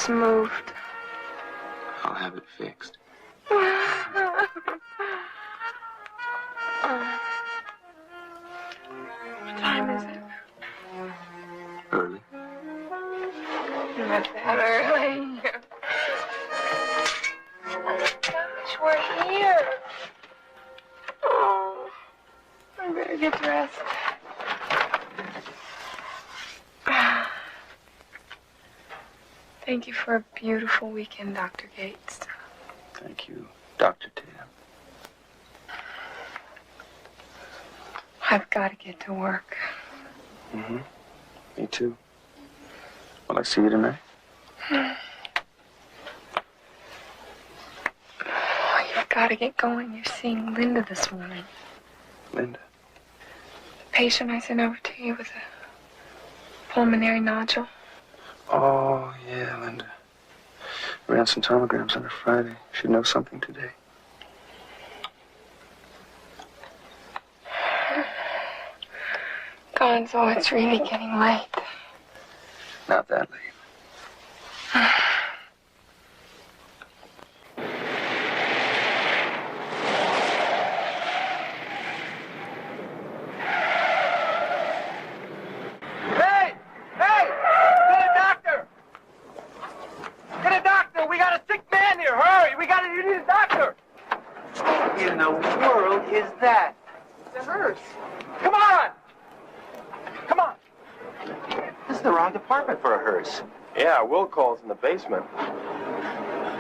moved. I'll have it fixed. What time is it? Early. Not that early. Oh my gosh, we're here. Oh, I better get dressed. Thank you for a beautiful weekend, Dr. Gates. Thank you, Dr. Tatum. I've got to get to work. Mm-hmm. Me too. Will I see you tonight? Oh, you've got to get going. You're seeing Linda this morning. Linda? The patient I sent over to you with a pulmonary nodule. Oh, yeah, Linda. Ran some tomograms on her Friday. Should know something today. Gonzo, it's really getting late. Not that late. Yeah, will call's in the basement.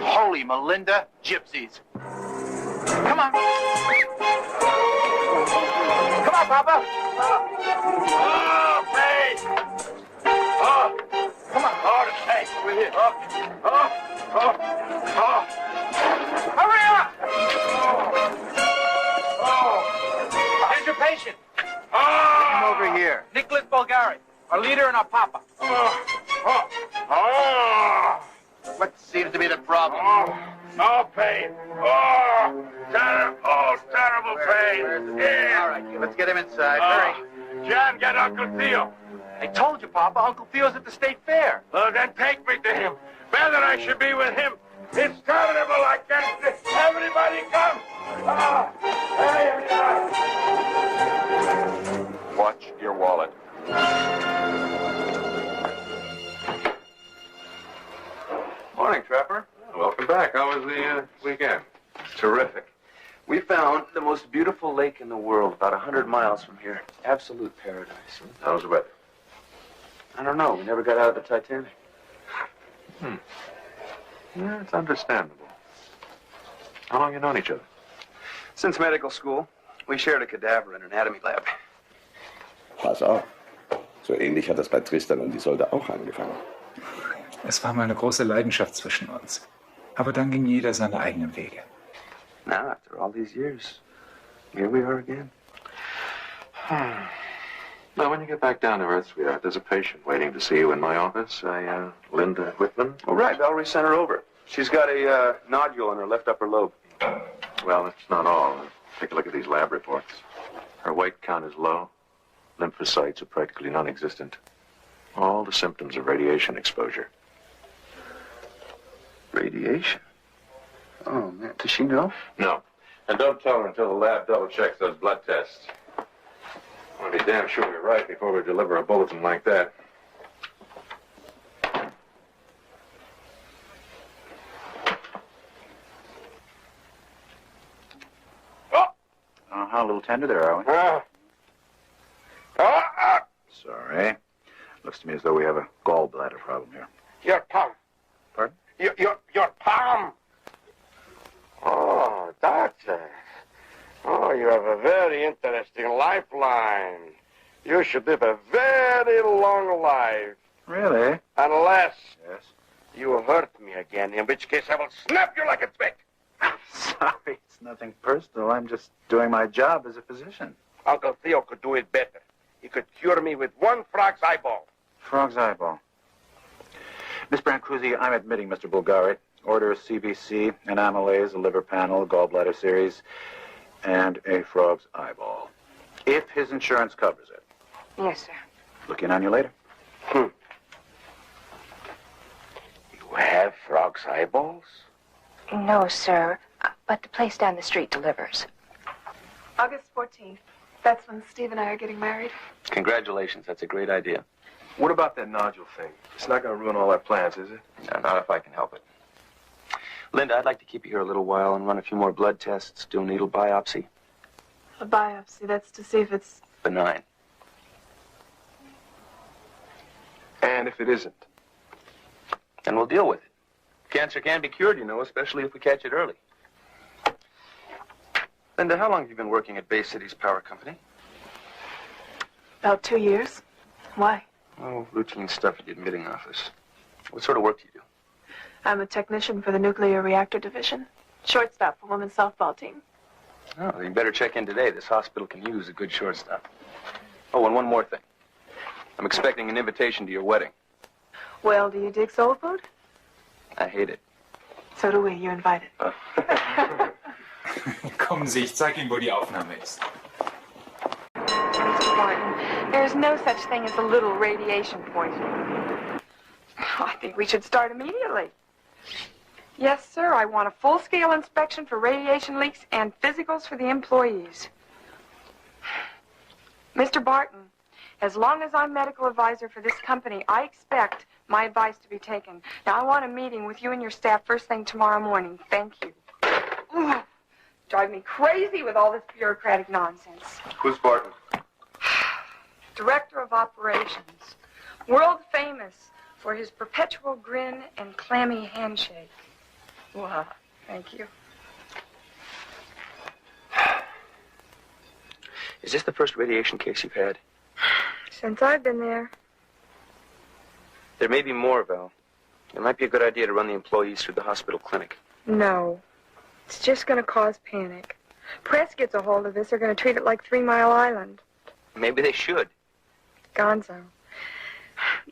Holy Melinda, gypsies. Come on. Come on, Papa. Oh, Pete! Oh, come on. Oh, the tank. We're here. Hurry up! Here's your patient. Come over here. Nicholas Bulgari, our leader and our papa. What seems to be the problem? Oh, pain. Terrible pain. Yeah. All right, let's get him inside. Hurry. John, get Uncle Theo. I told you, Papa. Uncle Theo's at the state fair. Well, then take me to him. Better I should be with him. It's terrible. I can't. Everybody come. Watch your wallet. Morning, Trapper. Welcome back. How was the weekend? Terrific. We found the most beautiful lake in the world, about 100 miles from here. Absolute paradise. How's the weather? I don't know. We never got out of the Titanic. Yeah, it's understandable. How long you known each other? Since medical school. We shared a cadaver in an anatomy lab. Pass auf. So ähnlich hat das bei Tristan und Isolde auch angefangen. Es war mal eine große Leidenschaft zwischen uns. Aber dann ging jeder seine eigenen Wege. Now, after all these years, here we are again. Now, when you get back down to Earth, sweetheart, there's a patient waiting to see you in my office, Linda Whitman. Oh, right. Valerie sent her over. She's got a nodule in her left upper lobe. Well, that's not all. Take a look at these lab reports. Her white count is low. Lymphocytes are practically non-existent. All the symptoms of radiation exposure. Radiation? Oh, man. Does she know? No. And don't tell her until the lab double-checks those blood tests. I want to be damn sure we're right before we deliver a bulletin like that. A little tender there, are we? Sorry. Looks to me as though we have a gallbladder problem here. Your palm. Pardon? Your palm. Oh, doctor. Oh, you have a very interesting lifeline. You should live a very long life. Really? Unless Yes. you hurt me again, in which case I will snap you like a twig. Sorry, it's nothing personal. I'm just doing my job as a physician. Uncle Theo could do it better. He could cure me with one frog's eyeball. Frog's eyeball. Miss Brancusi, I'm admitting Mr. Bulgari. Order of CBC, an amylase, a liver panel, gallbladder series, and a frog's eyeball. If his insurance covers it. Yes, sir. Look in on you later. You To have frog's eyeballs? No, sir. But the place down the street delivers. August 14th. That's when Steve and I are getting married. Congratulations. That's a great idea. What about that nodule thing? It's not going to ruin all our plans, is it? No, not if I can help it. Linda, I'd like to keep you here a little while and run a few more blood tests, do a needle biopsy. A biopsy, that's to see if it's... Benign. And if it isn't? Then we'll deal with it. Cancer can be cured, you know, especially if we catch it early. Linda, how long have you been working at Bay City's power company? About 2 years. Why? Oh, routine stuff at the admitting office. What sort of work do you do? I'm a technician for the nuclear reactor division. Shortstop for women's softball team. Oh, you better check in today. This hospital can use a good shortstop. Oh, and one more thing. I'm expecting an invitation to your wedding. Well, do you dig soul food? I hate it. So do we. You're invited. Kommen Sie, ich zeige Ihnen, wo die Aufnahme ist. Mr. Martin, there's no such thing as a little radiation poisoning. I think we should start immediately. Yes, sir. I want a full-scale inspection for radiation leaks and physicals for the employees. Mr. Barton, as long as I'm medical advisor for this company, I expect my advice to be taken. Now, I want a meeting with you and your staff first thing tomorrow morning. Thank you. Ooh, drive me crazy with all this bureaucratic nonsense. Who's Barton? Director of Operations. World famous for his perpetual grin and clammy handshake. Wow, thank you. Is this the first radiation case you've had? Since I've been there. There may be more, Val. It might be a good idea to run the employees through the hospital clinic. No. It's just going to cause panic. Press gets a hold of this, they're going to treat it like 3 Mile Island. Maybe they should. Gonzo,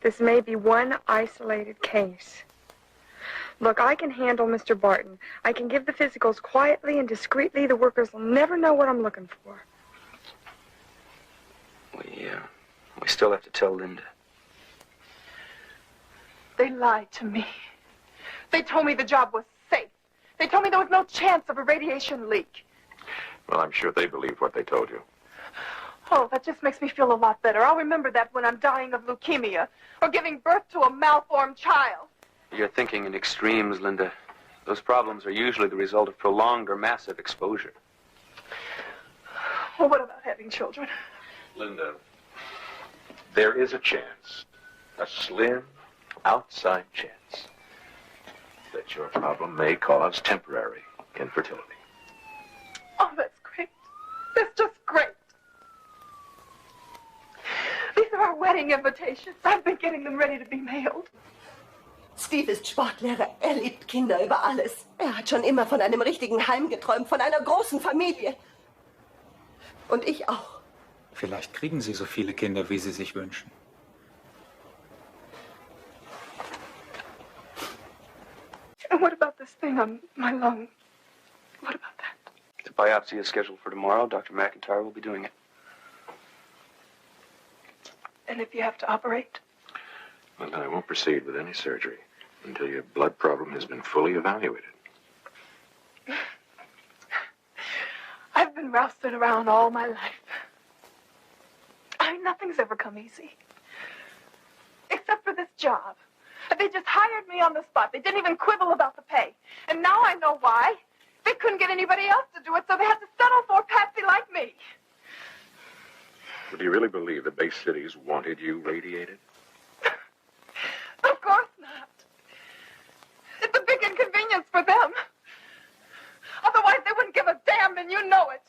this may be one isolated case. Look, I can handle Mr. Barton. I can give the physicals quietly and discreetly. The workers will never know what I'm looking for. We still have to tell Linda. They lied to me. They told me the job was safe. They told me there was no chance of a radiation leak. Well, I'm sure they believed what they told you. Oh, that just makes me feel a lot better. I'll remember that when I'm dying of leukemia or giving birth to a malformed child. You're thinking in extremes, Linda. Those problems are usually the result of prolonged or massive exposure. Well, what about having children? Linda, there is a chance, a slim, outside chance, that your problem may cause temporary infertility. Oh, that's great. That's just great. These are our wedding invitations. I've been getting them ready to be mailed. Steve ist Sportlehrer. Liebt Kinder über alles. Hat schon immer von einem richtigen Heim geträumt, von einer großen Familie. Und ich auch. Vielleicht kriegen Sie so viele Kinder, wie Sie sich wünschen. And what about this thing on my lung? What about that? The biopsy is scheduled for tomorrow. Dr. McIntyre will be doing it. And if you have to operate? Well, then I won't proceed with any surgery until your blood problem has been fully evaluated. I've been rousted around all my life. Nothing's ever come easy. Except for this job. They just hired me on the spot. They didn't even quibble about the pay. And now I know why. They couldn't get anybody else to do it, so they had to settle for a patsy like me. Do you really believe the Bay Cities wanted you radiated? Of course not. It's a big inconvenience for them. Otherwise, they wouldn't give a damn, and you know it.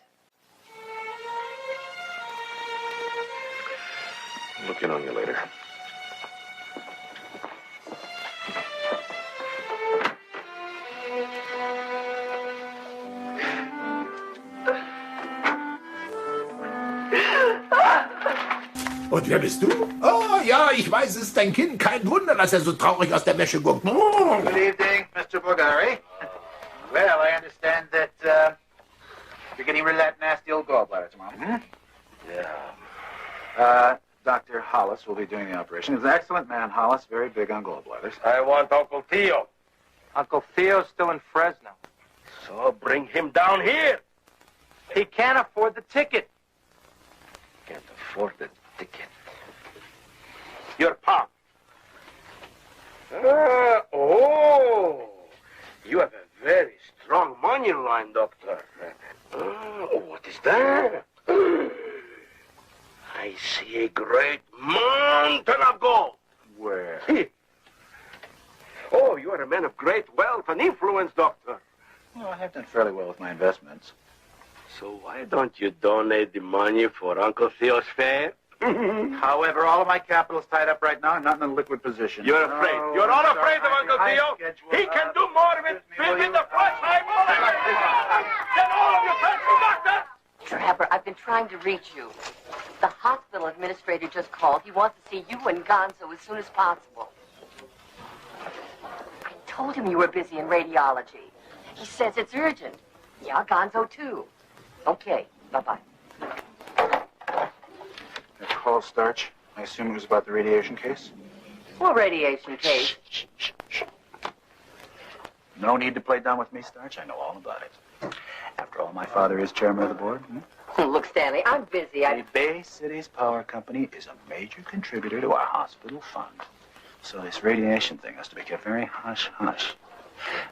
I'll look in on you later. Und wer bist du? Oh, ja, ich weiß, es ist dein Kind. Kein Wunder, dass er so traurig aus der Wäsche guckt. Oh. Good evening, Mr. Bulgari. Well, I understand that you're getting rid of that nasty old gallbladder tomorrow. Hmm? Yeah. Dr. Hollis will be doing the operation. He's an excellent man, Hollis, very big on gallbladders. I want Uncle Theo. Uncle Theo's still in Fresno. So bring him down here. He can't afford the ticket. Can't afford the ticket. Your pop. You have a very strong money line, doctor. What is that? I see a great mountain of gold. Where? Oh, you are a man of great wealth and influence, doctor. Well, I have done fairly well with my investments. So why don't you donate the money for Uncle Theo's fair? However, all of my capital is tied up right now. I'm not in a liquid position. You're afraid. Oh, You're not sorry. afraid of Uncle Theo. He can do more with the flesh eyeball than all of you fancy doctors. Trapper, I've been trying to reach you. The hospital administrator just called. He wants to see you and Gonzo as soon as possible. I told him you were busy in radiology. He says it's urgent. Yeah, Gonzo too. Okay, bye-bye. That call, Starch. I assume it was about the radiation case? What radiation case? No need to play dumb with me, Starch. I know all about it. After all, my father is chairman of the board. Look, Stanley, I'm busy. The Bay Cities Power Company is a major contributor to our hospital fund. So this radiation thing has to be kept very hush-hush.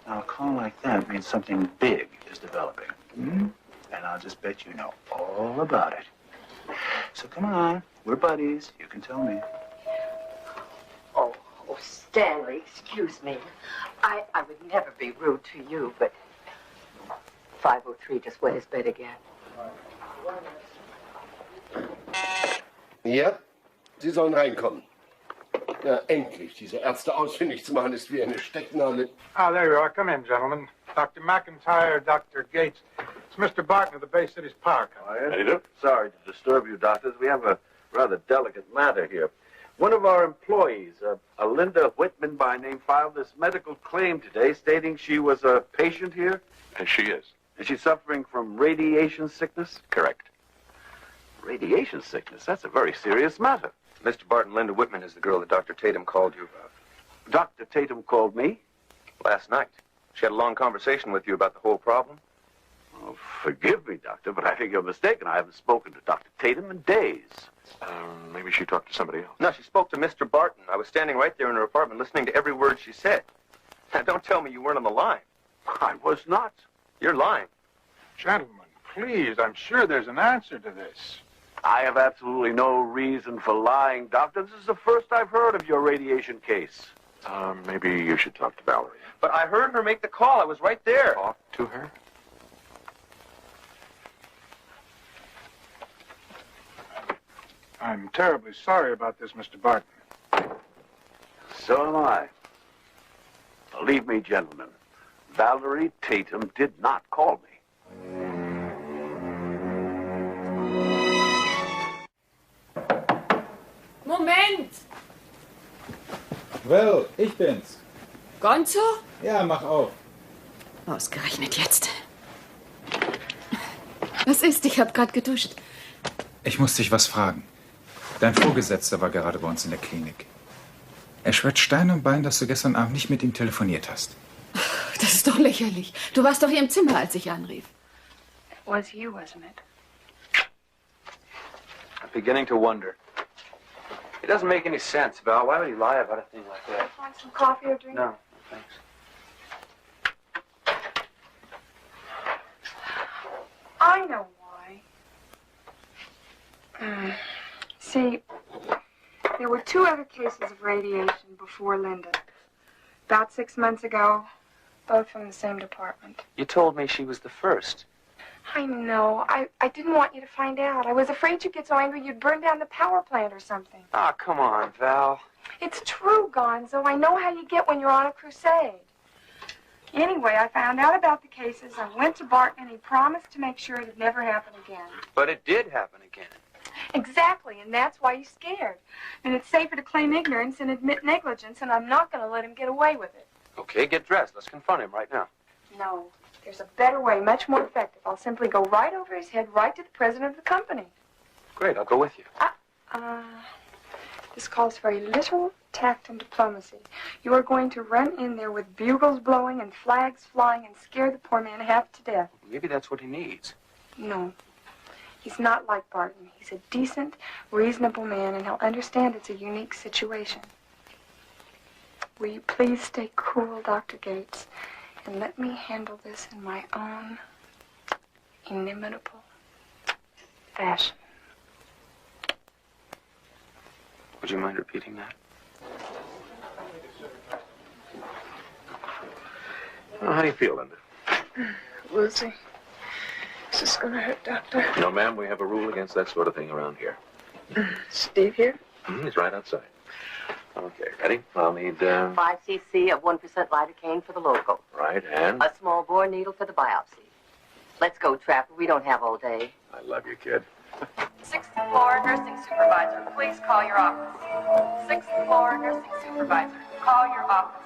Now, a call like that means something big is developing. And I'll just bet you know all about it. So come on, we're buddies. You can tell me. Oh, Stanley, excuse me. I would never be rude to you, but 503 just wet his bed again. Ja, Sie sollen reinkommen. Ja, endlich. Diese Ärzte ausfindig zu machen, ist wie eine Stecknadel. Ah, there you are. Come in, gentlemen. Dr. McIntyre, Dr. Gates. It's Mr. Barton of the Bay Cities Power Company. How do you do? Sorry to disturb you, doctors. We have a rather delicate matter here. One of our employees, a Linda Whitman by name, filed this medical claim today stating she was a patient here. And she is. Is she suffering from radiation sickness? Correct. Radiation sickness? That's a very serious matter. Mr. Barton, Linda Whitman is the girl that Dr. Tatum called you about. Dr. Tatum called me? Last night. She had a long conversation with you about the whole problem. Oh, forgive me, Doctor, but I think you're mistaken. I haven't spoken to Dr. Tatum in days. Maybe she talked to somebody else. No, she spoke to Mr. Barton. I was standing right there in her apartment listening to every word she said. Now, don't tell me you weren't on the line. I was not. You're lying. Gentlemen, please, I'm sure there's an answer to this. I have absolutely no reason for lying, Doctor. This is the first I've heard of your radiation case. Maybe you should talk to Valerie. But I heard her make the call. I was right there. Talk to her? I'm terribly sorry about this, Mr. Barton. So am I. Believe me, gentlemen, Valerie Tatum did not call me. Moment! Well, ich bin's. Gonzo? Ja, mach auf. Ausgerechnet jetzt. Was ist? Ich habe gerade geduscht. Ich muss dich was fragen. Dein Vorgesetzter war gerade bei uns in der Klinik. Er schwört Stein und Bein, dass du gestern Abend nicht mit ihm telefoniert hast. Das ist doch lächerlich. Du warst doch hier im Zimmer, als ich anrief. It was you, wasn't it? I'm beginning to wonder. It doesn't make any sense, Val. Why would he lie about a thing like that? Want some coffee or drink? No, thanks. I know why. See, there were 2 other cases of radiation before Linda. About 6 months ago, both from the same department. You told me she was the first. I know. I didn't want you to find out. I was afraid you'd get so angry you'd burn down the power plant or something. Ah, come on, Val. It's true, Gonzo. I know how you get when you're on a crusade. Anyway, I found out about the cases. I went to Barton, and he promised to make sure it'd never happen again. But it did happen again. Exactly, and that's why he's scared. And it's safer to claim ignorance and admit negligence, and I'm not going to let him get away with it. Okay, get dressed. Let's confront him right now. No, there's a better way, much more effective. I'll simply go right over his head, right to the president of the company. Great, I'll go with you. This calls for a little tact and diplomacy. You are going to run in there with bugles blowing and flags flying and scare the poor man half to death. Maybe that's what he needs. No. He's not like Barton. He's a decent, reasonable man, and he'll understand it's a unique situation. Will you please stay cool, Dr. Gates, and let me handle this in my own inimitable fashion? Would you mind repeating that? Well, how do you feel, Linda? We'll see. Is this going to hurt, Doctor? No, ma'am, we have a rule against that sort of thing around here. Steve here? He's right outside. Okay, ready? I'll need, 5 cc of 1% lidocaine for the local. Right, and? A small bore needle for the biopsy. Let's go, Trapper. We don't have all day. I love you, kid. 6th floor nursing supervisor, please call your office. 6th floor nursing supervisor, call your office.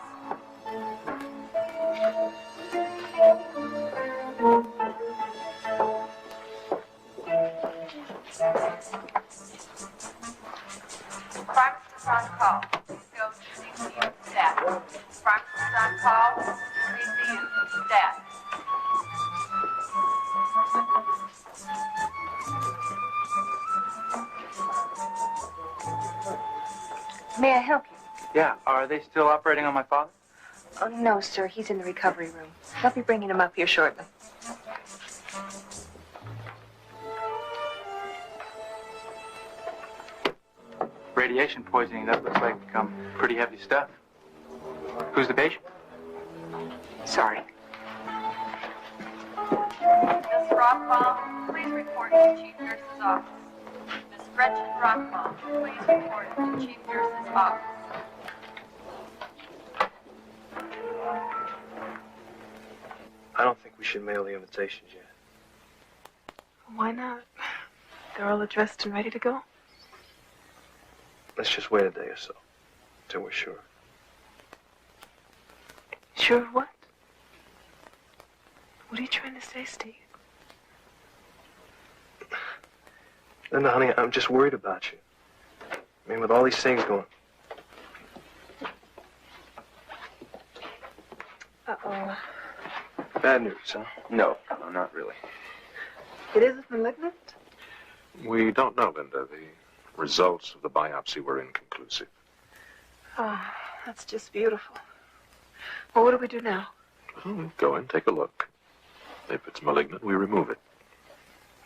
Pharmacist is on call. Please go to CCU staff. Pharmacist is on call. CCU staff. May I help you? Yeah, are they still operating on my father? Oh, no, sir. He's in the recovery room. They'll be bringing him up here shortly. Radiation poisoning, that looks like pretty heavy stuff. Who's the patient? Sorry. Miss Rockbaum, please report to Chief Nurse's office. Miss Gretchen Rockbaum, please report to Chief Nurse's office. I don't think we should mail the invitations yet. Why not? They're all addressed and ready to go. Let's just wait a day or so, till we're sure. Sure of what? What are you trying to say, Steve? Linda, honey, I'm just worried about you. I mean, with all these things going. Uh-oh. Bad news, huh? No, not really. It isn't malignant? We don't know, Linda. The results of the biopsy were inconclusive. Oh, that's just beautiful. Well, what do we do now? Go in, take a look. If it's malignant, we remove it.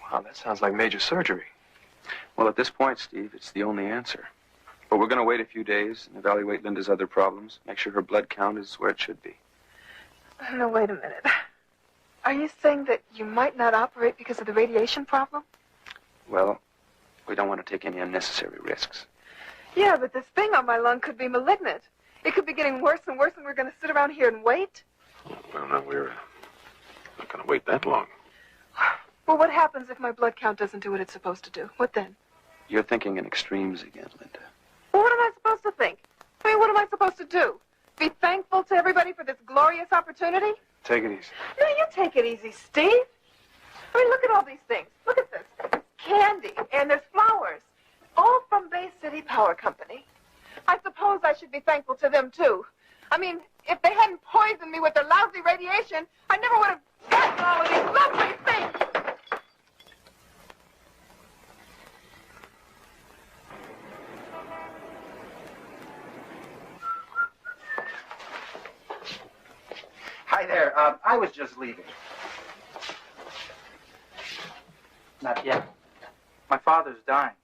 Wow, that sounds like major surgery. Well, at this point, Steve, it's the only answer. But we're going to wait a few days and evaluate Linda's other problems, make sure her blood count is where it should be. No, wait a minute. Are you saying that you might not operate because of the radiation problem? Well, we don't want to take any unnecessary risks. Yeah, but this thing on my lung could be malignant. It could be getting worse and worse, and we're going to sit around here and wait? Well, no, we're not going to wait that long. Well, what happens if my blood count doesn't do what it's supposed to do? What then? You're thinking in extremes again, Linda. Well, what am I supposed to think? I mean, what am I supposed to do? Be thankful to everybody for this glorious opportunity? Take it easy. No, you take it easy, Steve. I mean, look at all these things. Look at this. Candy, and there's flowers. All from Bay City Power Company. I suppose I should be thankful to them, too. I mean, if they hadn't poisoned me with their lousy radiation, I never would have gotten all of these lovely things. Hi there. I was just leaving. Not yet. My father's dying.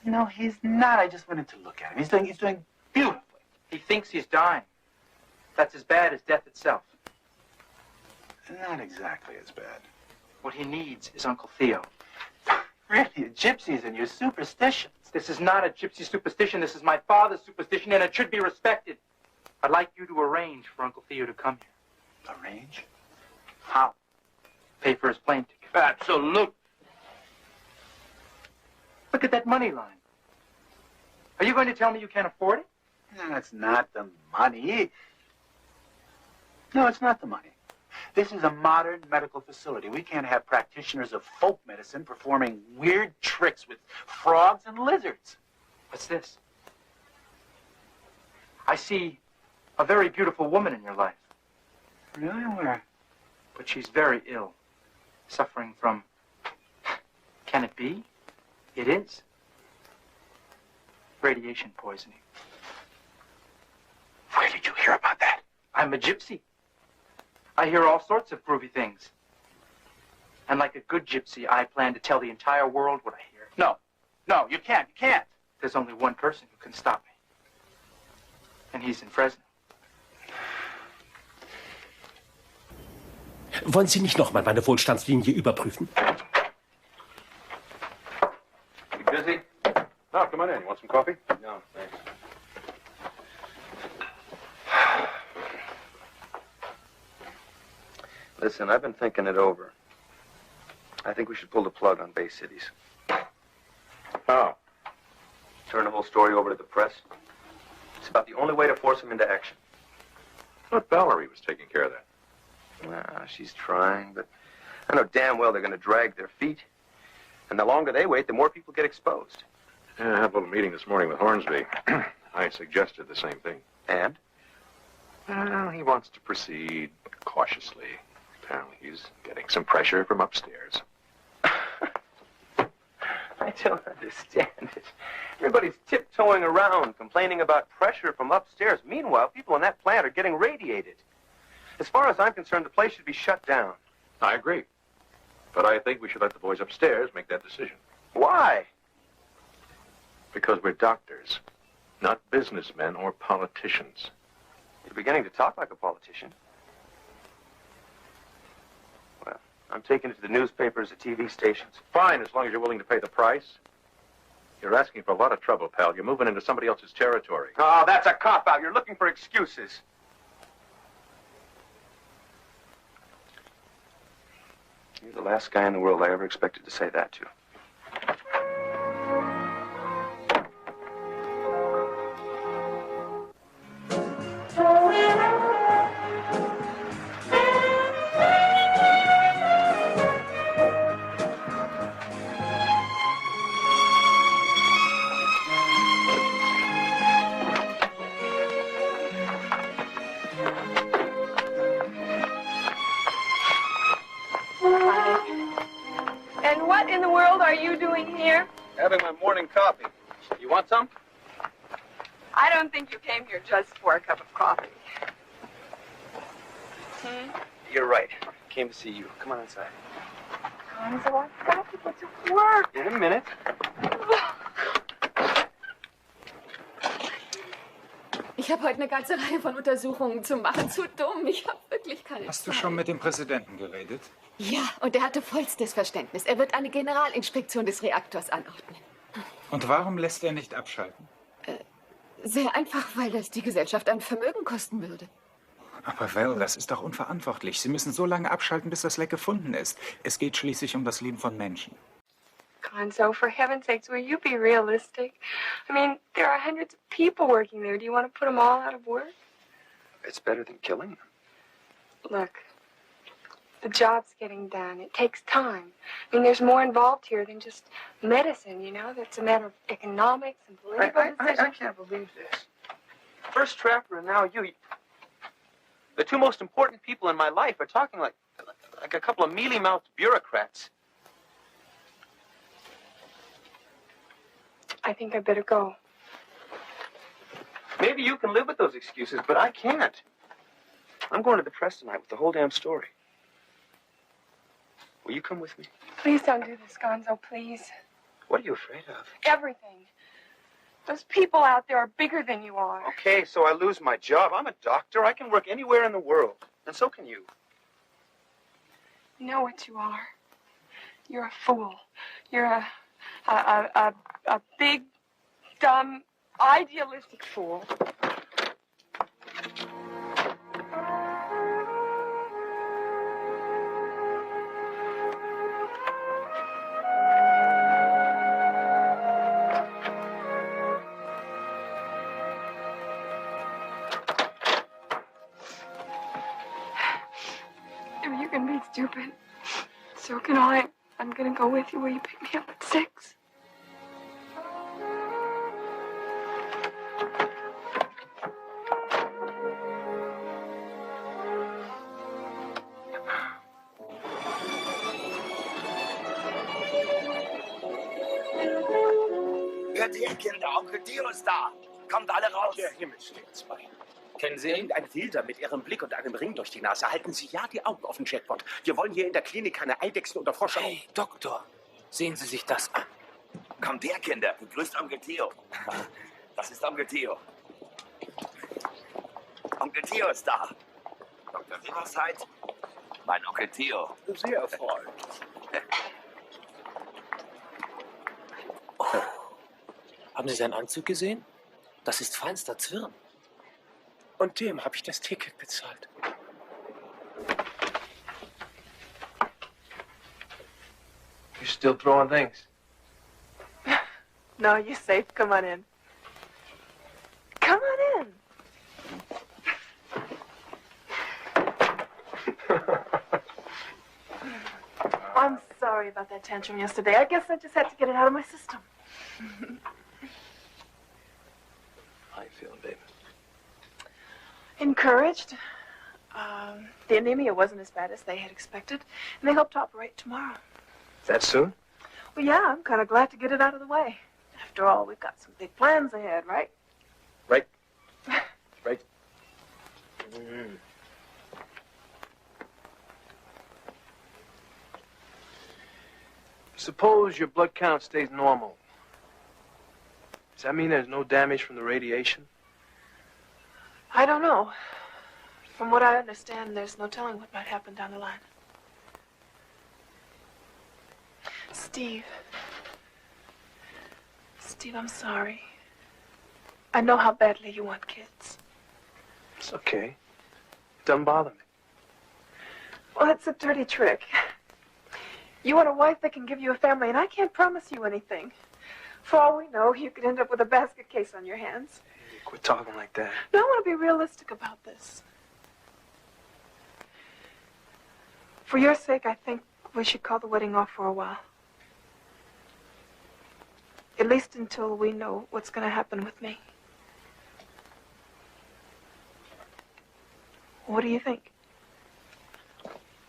No, he's not. I just went in to look at him. He's doing beautifully. He thinks he's dying. That's as bad as death itself. Not exactly as bad. What he needs is Uncle Theo. Really, gypsies and your superstitions. This is not a gypsy superstition. This is my father's superstition, and it should be respected. I'd like you to arrange for Uncle Theo to come here. Arrange? How? Pay for his plane ticket. Absolutely. Look at that money line. Are you going to tell me you can't afford it? No, it's not the money. No, it's not the money. This is a modern medical facility. We can't have practitioners of folk medicine performing weird tricks with frogs and lizards. What's this? I see a very beautiful woman in your life. Really? Where? But she's very ill, suffering from... Can it be? It is. Radiation poisoning. Where did you hear about that? I'm a gypsy. I hear all sorts of groovy things. And like a good gypsy, I plan to tell the entire world what I hear. No, you can't. There's only one person who can stop me. And he's in Fresno. Wollen Sie nicht nochmal meine Wohlstandslinie überprüfen? You busy? No, come on in. You want some coffee? No, thanks. Listen, I've been thinking it over. I think we should pull the plug on Bay Cities. How? Turn the whole story over to the press. It's about the only way to force them into action. I thought Valerie was taking care of that. Well, she's trying, but I know damn well they're going to drag their feet. And the longer they wait, the more people get exposed. Yeah, I had a little meeting this morning with Hornsby. I suggested the same thing. And? Well, he wants to proceed cautiously. Apparently he's getting some pressure from upstairs. I don't understand it. Everybody's tiptoeing around, complaining about pressure from upstairs. Meanwhile, people in that plant are getting radiated. As far as I'm concerned, the place should be shut down. I agree. But I think we should let the boys upstairs make that decision. Why? Because we're doctors, not businessmen or politicians. You're beginning to talk like a politician. Well, I'm taking it to the newspapers, the TV stations. Fine, as long as you're willing to pay the price. You're asking for a lot of trouble, pal. You're moving into somebody else's territory. Oh, that's a cop-out. You're looking for excuses. You're the last guy in the world I ever expected to say that to. And what in the world are you doing here? Having my morning coffee. You want some? I don't think you came here just for a cup of coffee. You're right. Came to see you. Come on inside. Gonzo, I've got to get to work. In a minute. Ich habe heute eine ganze Reihe von Untersuchungen zu machen. Zu dumm. Ich habe wirklich keine Zeit. Hast du schon mit dem Präsidenten geredet? Ja, und er hatte vollstes Verständnis. Er wird eine Generalinspektion des Reaktors anordnen. Und warum lässt er nicht abschalten? Sehr einfach, weil das die Gesellschaft ein Vermögen kosten würde. Aber Val, das ist doch unverantwortlich. Sie müssen so lange abschalten, bis das Leck gefunden ist. Es geht schließlich um das Leben von Menschen. Gonzo, for heaven's sakes, will you be realistic? I mean, there are hundreds of people working there. Do you want to put them all out of work? It's better than killing them. Look, the job's getting done. It takes time. I mean, there's more involved here than just medicine, you know? That's a matter of economics and political decisions. I can't believe this. First Trapper and now you. The two most important people in my life are talking like a couple of mealy-mouthed bureaucrats. I think I better go. Maybe you can live with those excuses, but I can't. I'm going to the press tonight with the whole damn story. Will you come with me? Please don't do this, Gonzo, please. What are you afraid of? Everything. Those people out there are bigger than you are. Okay, so I lose my job. I'm a doctor. I can work anywhere in the world. And so can you. You know what you are? You're a fool. You're a big, dumb, idealistic fool. If you can be stupid, so can I. I'm gonna go with you. Will you pick me up at 6? Hört her, Kinder, Onkel Dio ist da. Kommt alle raus. Der Himmel steht uns bei. Kennen Sie irgendeinen Wilder mit Ihrem Blick und einem Ring durch die Nase? Halten Sie ja die Augen offen, Jackpot. Wir wollen hier in der Klinik keine Eidechsen oder Frosche. Hey, Doktor, sehen Sie sich das an. Kommt her, Kinder. Begrüßt Onkel Theo. Das ist Onkel Theo. Onkel Theo ist da. Dr. Riverside, mein Onkel Theo. Sehr erfreut. Oh. Haben Sie seinen Anzug gesehen? Das ist feinster Zwirn. Und dem habe ich das Ticket bezahlt. You're still throwing things. No, you're safe. Come on in. Come on in. I'm sorry about that tantrum yesterday. I guess I just had to get it out of my system. How you feeling, babe? Encouraged. The anemia wasn't as bad as they had expected, and they hope to operate tomorrow. That soon? Well, yeah, I'm kind of glad to get it out of the way. After all, we've got some big plans ahead, right? Right. Right. Suppose your blood count stays normal. Does that mean there's no damage from the radiation? I don't know. From what I understand, there's no telling what might happen down the line. Steve. Steve, I'm sorry. I know how badly you want kids. It's okay. It doesn't bother me. Well, it's a dirty trick. You want a wife that can give you a family, and I can't promise you anything. For all we know, you could end up with a basket case on your hands. Hey, quit talking like that. No, I want to be realistic about this. For your sake, I think we should call the wedding off for a while. At least until we know what's going to happen with me. What do you think?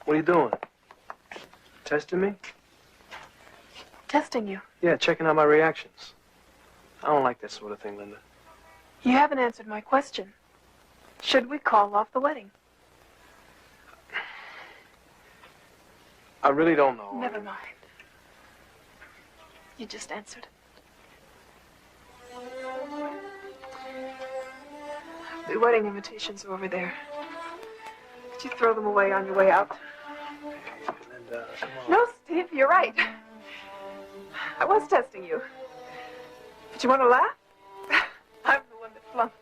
What are you doing? Testing me? Testing you. Yeah, checking out my reactions. I don't like that sort of thing, Linda. You haven't answered my question. Should we call off the wedding? I really don't know. Never mind. You just answered. The wedding invitations are over there. Did you throw them away on your way out? Hey, Linda, come on. No, Steve, you're right. I was testing you. But you want to laugh? I'm the one that flunked.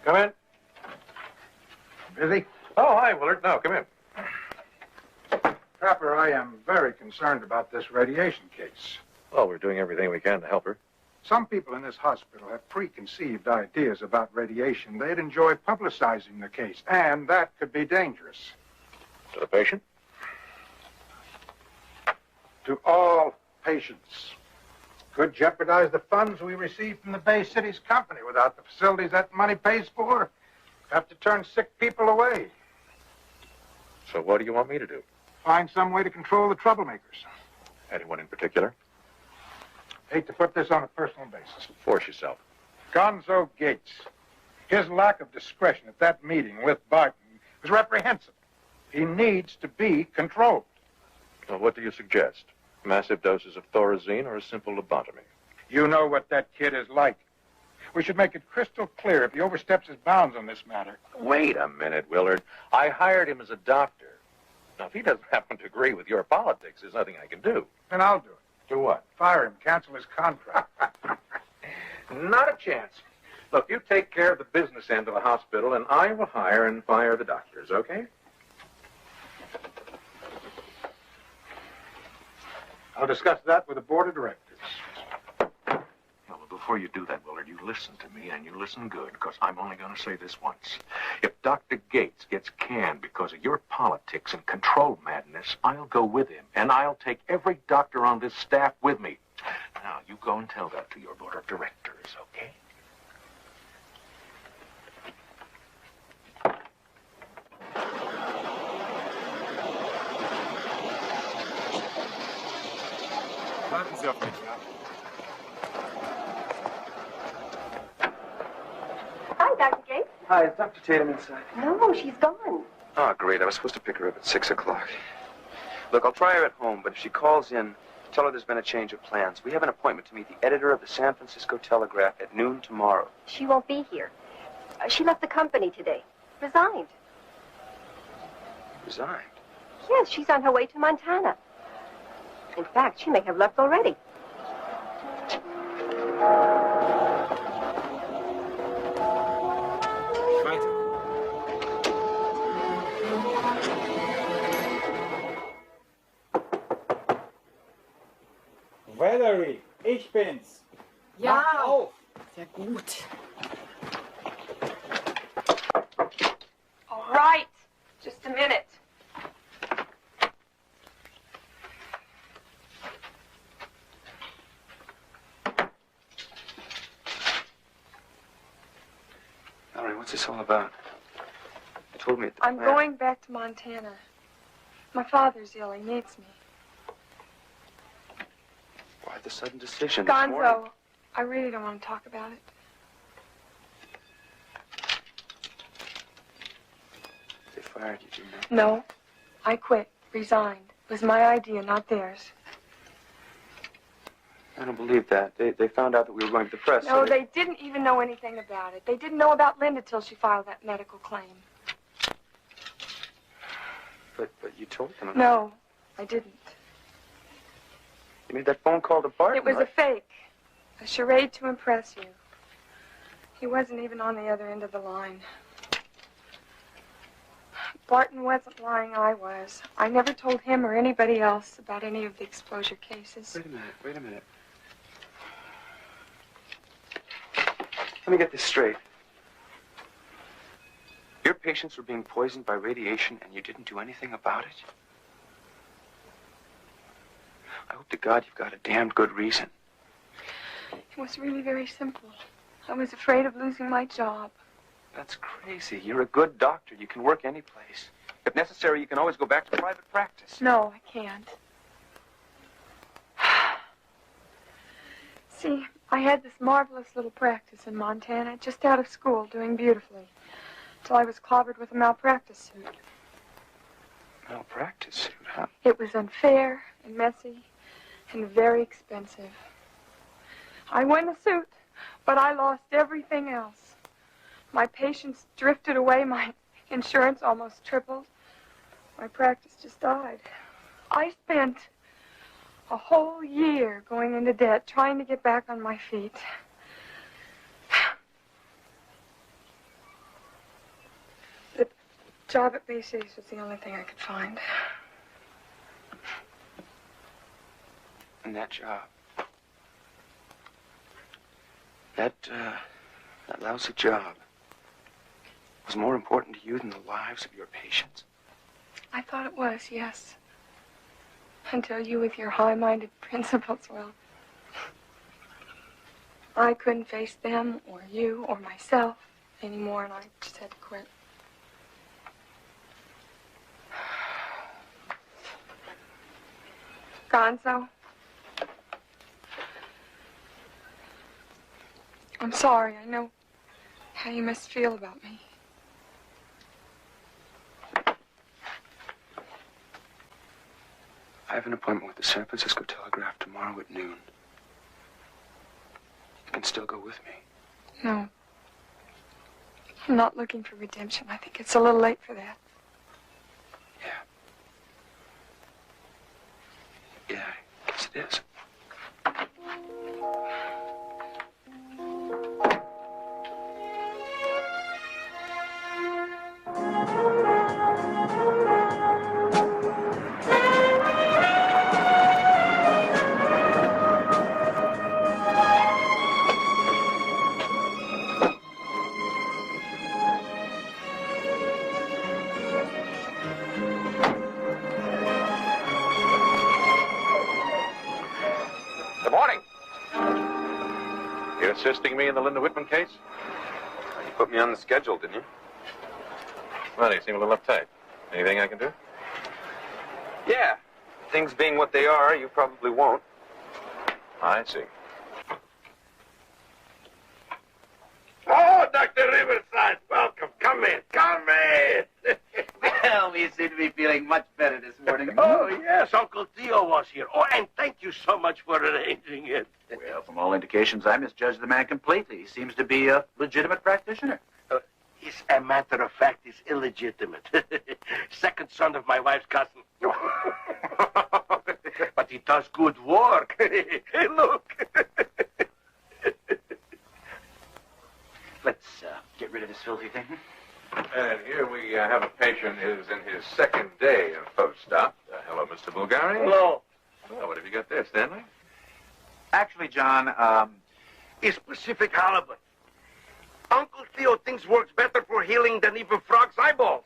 Come in. Busy? Oh, hi, Willard. No, come in. Trapper, I am very concerned about this radiation case. Well, we're doing everything we can to help her. Some people in this hospital have preconceived ideas about radiation. They'd enjoy publicizing the case, and that could be dangerous. To the patient? To all patients. Could jeopardize the funds we receive from the Bay City's company. Without the facilities that money pays for, have to turn sick people away. So what do you want me to do? Find some way to control the troublemakers. Anyone in particular? Hate to put this on a personal basis. Force yourself. Gonzo Gates. His lack of discretion at that meeting with Barton was reprehensible. He needs to be controlled. Well, what do you suggest? Massive doses of Thorazine or a simple lobotomy? You know what that kid is like. We should make it crystal clear if he oversteps his bounds on this matter. Wait a minute, Willard. I hired him as a doctor. Now, if he doesn't happen to agree with your politics, there's nothing I can do. Then I'll do it. Do what? Fire him, cancel his contract. Not a chance. Look, you take care of the business end of the hospital, and I will hire and fire the doctors, okay? I'll discuss that with the board of directors. Well, before you do that, Willard, you listen to me, and you listen good, because I'm only going to say this once. If Dr. Gates gets canned because of your politics and control madness, I'll go with him, and I'll take every doctor on this staff with me. Now, you go and tell that to your board of directors, okay? Warten Sie auf mich, ja? Hi, Dr. Gates. Hi, is Dr. Tatum inside? No, she's gone. Oh, great. I was supposed to pick her up at 6 o'clock. Look, I'll try her at home, but if she calls in, tell her there's been a change of plans. We have an appointment to meet the editor of the San Francisco Telegraph at noon tomorrow. She won't be here. She left the company today. Resigned. Resigned? Yes, she's on her way to Montana. In fact, she may have left already. Valerie, ich bin's. Ja. Mach auf. Sehr gut. All right. Just a minute. Valerie, what's this all about? You told me at the I'm plant. going back to Montana. My father's ill. He needs me. Why the sudden decision this morning? Gonzo, I really don't want to talk about it. They fired you, didn't they? No. I quit. Resigned. It was my idea, not theirs. I don't believe that. They found out that we were going to the press. No, so they didn't even know anything about it. They didn't know about Linda till she filed that medical claim. But you told them. No, I didn't. You made that phone call to Barton. It was a right? fake. A charade to impress you. He wasn't even on the other end of the line. Barton wasn't lying, I was. I never told him or anybody else about any of the exposure cases. Wait a minute. Let me get this straight. Your patients were being poisoned by radiation and you didn't do anything about it? I hope to God you've got a damned good reason. It was really very simple. I was afraid of losing my job. That's crazy. You're a good doctor. You can work any place. If necessary, you can always go back to private practice. No, I can't. See, I had this marvelous little practice in Montana, just out of school, doing beautifully, till I was clobbered with a malpractice suit. Malpractice suit, huh? It was unfair and messy and very expensive. I won the suit, but I lost everything else. My patients drifted away, my insurance almost tripled. My practice just died. I spent a whole year going into debt, trying to get back on my feet. The job at Bay Cities was the only thing I could find. And that job. That lousy job was more important to you than the lives of your patients? I thought it was, yes. Until you with your high-minded principles, well, I couldn't face them or you or myself anymore, and I just had to quit. Gonzo, I'm sorry. I know how you must feel about me. I have an appointment with the San Francisco Telegraph tomorrow at noon. You can still go with me. No. I'm not looking for redemption. I think it's a little late for that. Yeah, I guess it is. assisting me in the Linda Whitman case? You put me on the schedule, didn't you? Well, you seem a little uptight. Anything I can do? Yeah. Things being what they are, you probably won't. I see. Oh, Dr. Riverside, welcome. Come in. Come in. Well, we seem to be feeling much better this morning. Oh, yes, Uncle Theo was here. Oh, and thank you so much for arranging it. Well, from all indications, I misjudged the man completely. He seems to be a legitimate practitioner. As a matter of fact, he's illegitimate. Second son of my wife's cousin. But he does good work. Hey, look. Let's get rid of this filthy thing. And here we have a patient who's in his second day of post-op. Hello, Mr. Bulgari. Hello. Well, what have you got there, Stanley? Actually, John, It's Pacific halibut. Uncle Theo thinks works better for healing than even frog's eyeballs.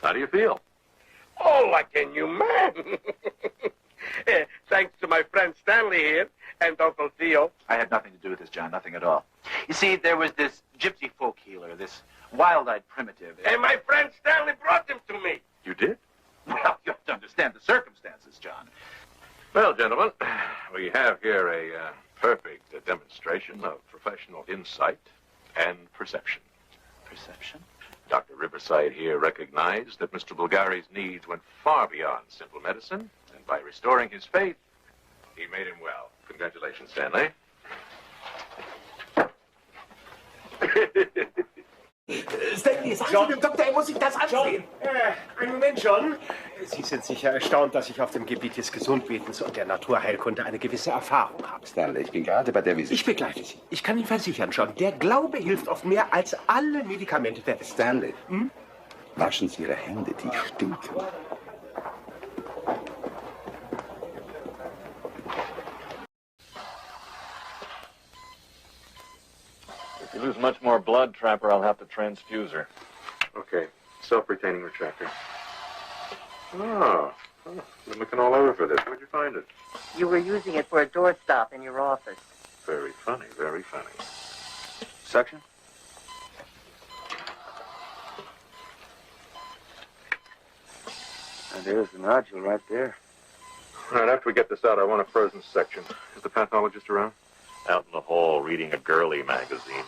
How do you feel? Oh, like a new man. Thanks to my friend Stanley here and Uncle Theo. I had nothing to do with this, John, nothing at all. You see, there was this gypsy folk healer, this wild-eyed primitive. And my friend Stanley brought him to me. You did? Well, you have to understand the circumstances, John. Well, gentlemen, we have here a perfect demonstration of professional insight and perception. Perception? Dr. Riverside here recognized that Mr. Bulgari's needs went far beyond simple medicine, and by restoring his faith, he made him well. Congratulations, Stanley. Stanley, sagen Sie dem Doktor, er muss sich das ansehen. Einen Moment, John. Sie sind sicher erstaunt, dass ich auf dem Gebiet des Gesundwesens und der Naturheilkunde eine gewisse Erfahrung habe. Stanley, ich bin gerade bei der Visite. Ich begleite Sie. Ich kann Ihnen versichern, John, der Glaube hilft oft mehr als alle Medikamente der Welt. Stanley, waschen Sie Ihre Hände, die stinken. If you lose much more blood, Trapper, I'll have to transfuse her. Okay. Self-retaining retractor. Oh, been looking all over for this. Where'd you find it? You were using it for a doorstop in your office. Very funny, very funny. Suction? And there's the nodule right there. All right, after we get this out, I want a frozen section. Is the pathologist around? Out in the hall reading a girly magazine.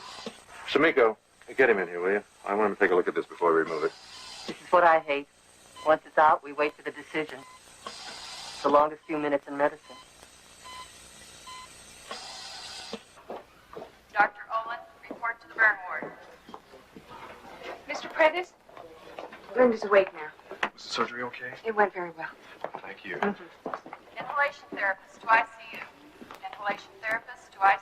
Shamiko, get him in here, will you? I want him to take a look at this before we remove it. This is what I hate. Once it's out, we wait for the decision. It's the longest few minutes in medicine. Dr. Olin, report to the burn ward. Mr. Prentice? Linda's awake now. Was the surgery okay? It went very well. Thank you. Inhalation therapist to ICU. Inhalation therapist to ICU.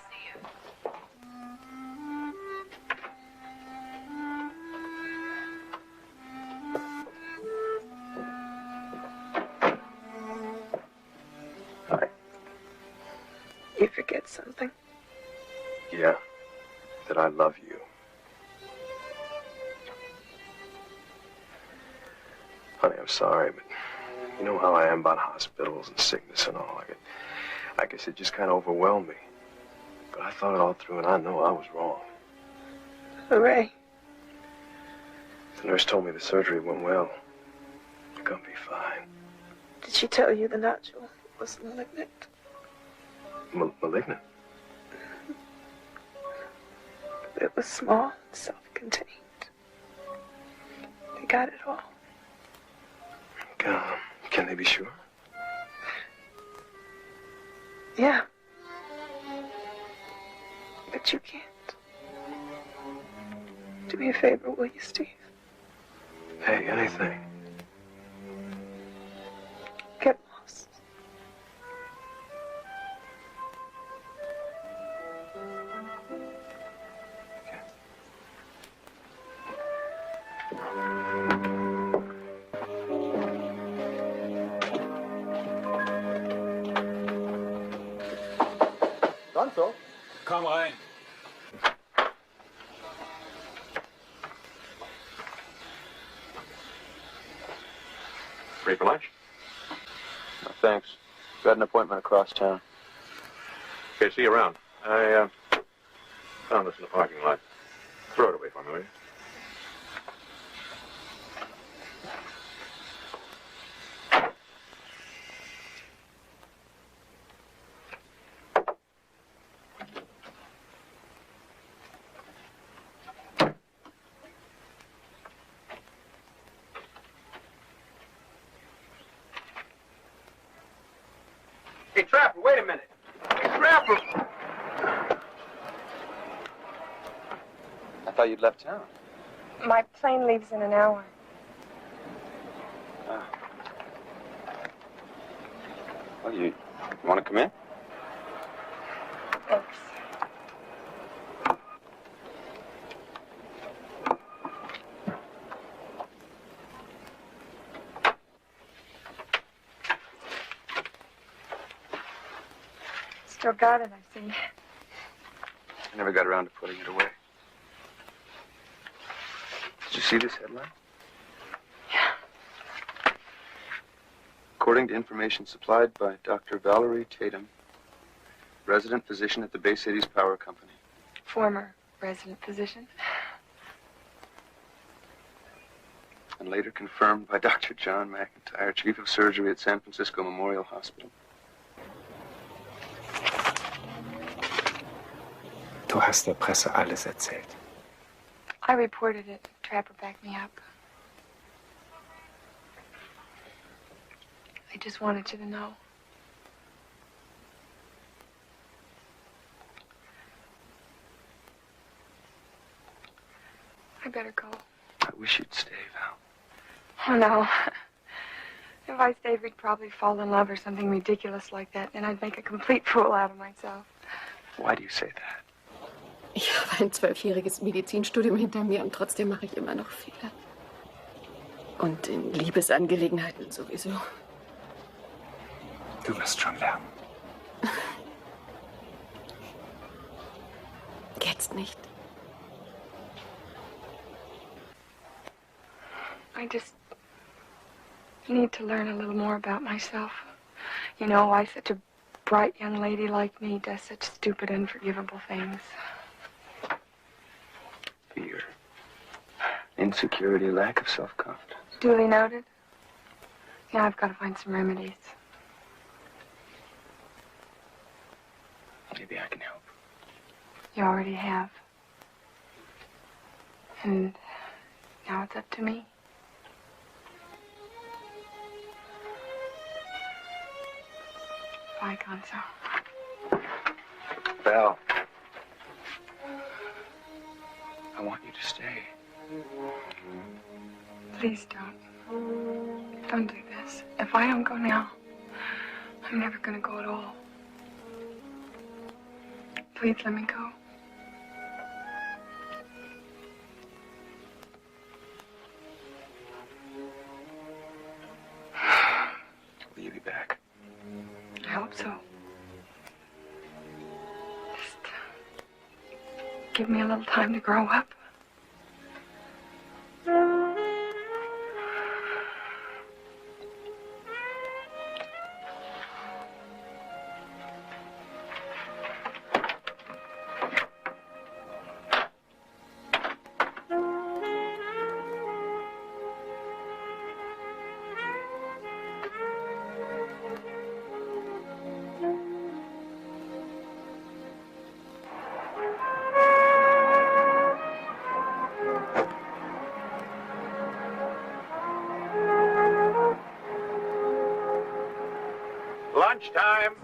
You forget something? Yeah, that I love you. Honey, I'm sorry, but you know how I am about hospitals and sickness and all. I guess it just kind of overwhelmed me. But I thought it all through, and I know I was wrong. Hooray. The nurse told me the surgery went well. You're gonna be fine. Did she tell you the nodule was malignant? Malignant? It was small, self-contained. They got it all. Can they be sure? Yeah. But you can't. Do me a favor, will you, Steve? Hey, anything. Get lost. Gonzo? Komm rein. Free for lunch? No, thanks. Got an appointment across town. Okay, see you around. I Found this in the parking lot. Throw it away for me, will you? Hey, Trapper, wait a minute. Trapper! I thought you'd left town. My plane leaves in an hour. Well, you want to come in? Thanks. Still got it, I see. I never got around to putting it away. Did you see this headline? Yeah. According to information supplied by Dr. Valerie Tatum, resident physician at the Bay Cities Power Company. Former resident physician. And later confirmed by Dr. John McIntyre, chief of surgery at San Francisco Memorial Hospital. Du hast der Presse alles erzählt. I reported it. Trapper backed me up. I just wanted you to know. I better go. I wish you'd stay, Val. Oh, no. If I stayed, we'd probably fall in love or something ridiculous like that. Then I'd make a complete fool out of myself. Why do you say that? Ich habe ein 12-jähriges Medizinstudium hinter mir und trotzdem mache ich immer noch Fehler. Und in Liebesangelegenheiten sowieso. Du wirst schon lernen. Jetzt nicht. I just need to learn a little more about myself. You know, why such a bright young lady like me does such stupid, unforgivable things. Fear, insecurity, lack of self-confidence. Duly noted. Now I've got to find some remedies. Maybe I can help. You already have. And now it's up to me. Bye, Gonzo. Val. I want you to stay. Please don't. Don't do this. If I don't go now, I'm never gonna go at all. Please let me go. Will you be back? I hope so. Just give me a little time to grow up. Lunchtime.